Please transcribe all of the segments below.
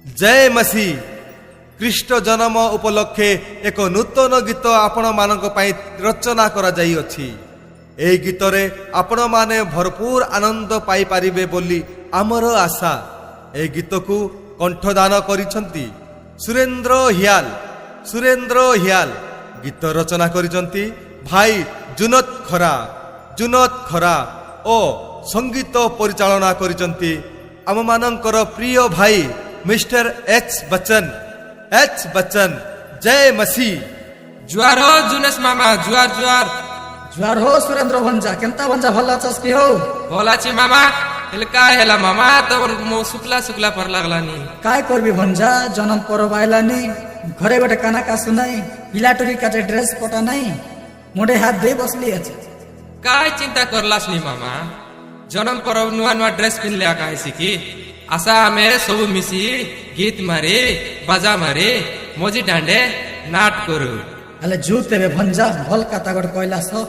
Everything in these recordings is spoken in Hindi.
जय मसी कृष्ण जन्म उपलक्षे एक नूतन गीत आपण मानक पई रचना करा जाई अछि। एही गीत रे आपण माने भरपूर आनंद पाई पारिबे बोली आमर आशा। ए गीत को कंठदान करिसंती सुरेंद्र हियाल गीत रचना करिसंती भाई जुनत खरा ओ संगीत परिचालना करिसंती आम मानकर प्रिय भाई मिस्टर एच बच्चन। जय मसी। जुआर हो जुनेश मामा, जुआर जुआर जुआर हो सुरेंद्र भंजा। केनता भंजा भला छस की हो? भला छी मामा। हेलका हेला मामा तोर मो सुकला पर लागलानी। काय करबी भंजा, जन्म परब आइलानी, घरे बैठे काना का सुनाई, पिलाटोरी काटे ड्रेस पटा नहीं, मुंडे हाथ दे बसली अछि। काय चिंता करलासनी मामा, जन्म परब नुआ ड्रेस पिनले आकाय सिकी आशा में सब मिसी गीत मारे बाजा मारे मोजी डांडे नाट करू। अले जूते बे भंजा भल कातागड कैलास हो।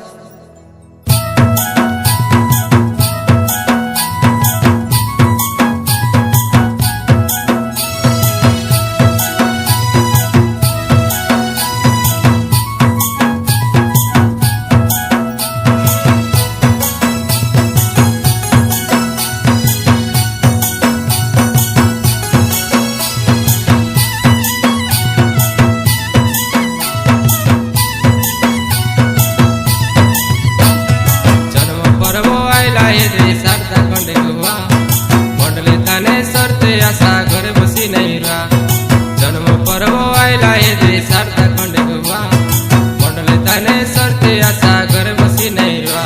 जन्म पर्व आइला ये दे शारदा खंडे गुआ मंडले ताने सरते आशा घर बसी नहीं रुआ।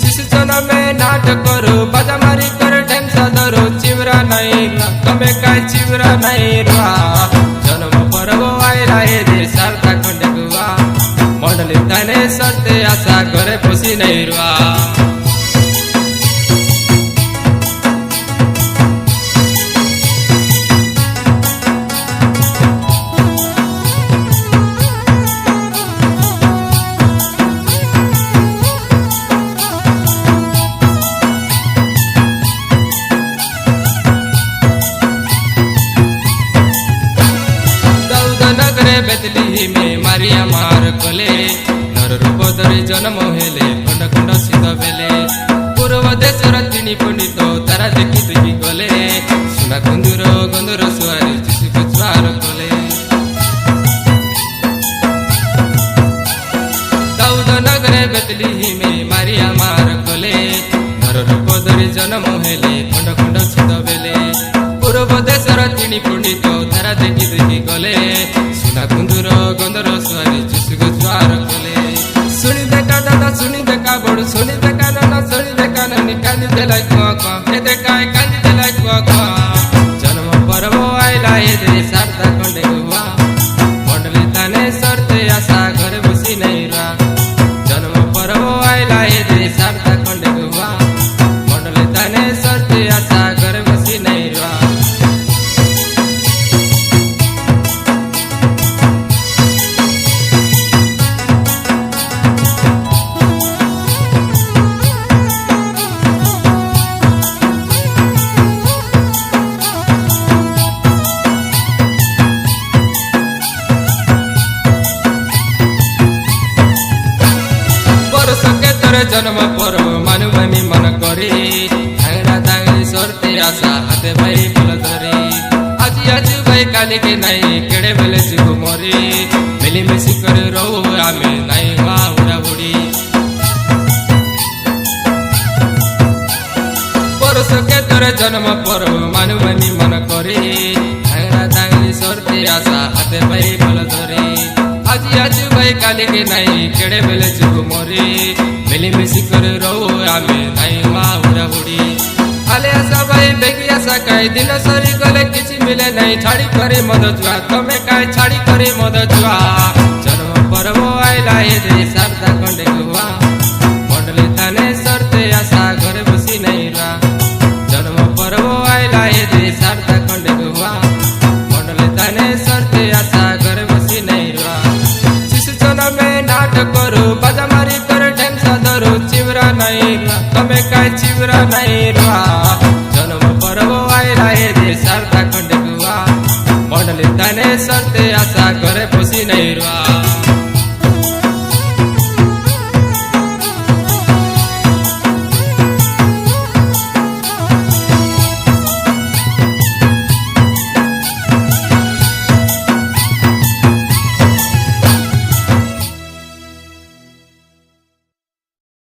शिशु जन्म में नाट करो बाजा मारी कर ढेमसा धरो चिवरा नहीं तमे काय चिवरा नहीं रुआ। जन्म पर्व आइला ये दे शारदा खंडे गुआ मंडले ताने सरते आशा घर बसी नहीं रुआ। बेतली में मारिया मार कले नर रूप धरी जन्म हेले खंड खंड शीत बेले पूर्व देशर तीन पंडित तारा देखी देखी गले सुना गंधुर सुआरी शिशु छुआर कले। दाऊद नगरे बेतली में मारिया मार कले नर रूप धरी जन्म हेले खंड खंड शीत बेले पूर्व देशर तीन पंडित तारा देखी देखी गले गंधर सुआरी जिसु छुआर कले। सुनी देखा दादा सुनी देखा बड़ू सुनी देखा नाना सुनी देखा नानी कांदी देला कुआ कुआ ए देखा कांदी देला कुआ कुआ। जन्म पर्व आइला ये दे शारदा खंडे गुआ मंडले ताने सरते आशा घर बसी नहीं रुआ। जन्म पर्व आइला ये दे शारदा खंडे गुआ मंडले ताने सरते आशा घर बसी नहीं रुआ। जन्म पर्व मानुवानी मन करे धांगड़ा धांगड़ी सरते आशा हाथे भाई फल धरे आज भाई काली के नहीं केड़े बेले जीव मरे मिली मिसी कर रहो आमे नहीं हुआ उड़ा उड़ी। परस के तोर जन्म पर्व मानुवानी मन करे धांगड़ा धांगड़ी सरते आशा हाथे भाई फल धरे आज भाई काली के नहीं केड़े बेले जीव मरे मिली मिसी कर रहो आमे नहीं हुआ उड़ा उड़ी। आले आशा भाई बेगी आशा कई दिन सरी गले किसी मिले नहीं छाड़ी करे मद जुआ तमे काय छाड़ी करे मद जुआ। जन्म पर्व आइला ये दे शारदा खंडे गुआ मंडले ताने सरते आशा घर बसी नहीं रुआ। जन्म पर्व आइला ये दे शारदा खंडे गुआ मंडले ताने सरते आशा घर बसी नहीं रुआ। शिशु जन्म में नाट करो बाजा मारी कर ढेमसा धरो चिवरा नहीं तमे काय चिवरा नहीं रुआ। जन्म पर्व आइला ये दे शारदा खंडे गुआ ଖାଲି ତାନେ ସର୍ତ୍ତେ ଆଶା ଘରେ ବସି ନେଇ ରୁଆ